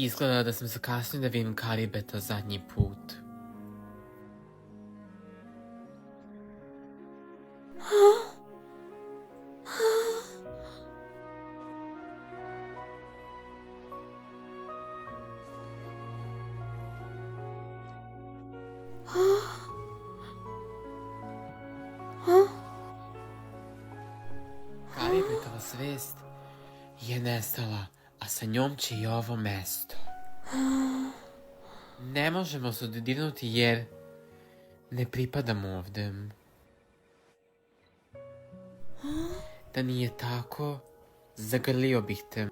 Izgleda da sam zakasnio da vidim Karibeta zadnji put. Karibetova svest je nestala, a sa njom će i ovo mesto. Ne možemo se dodirnuti jer ne pripadam ovde. Da nije tako, zagrlio bih te.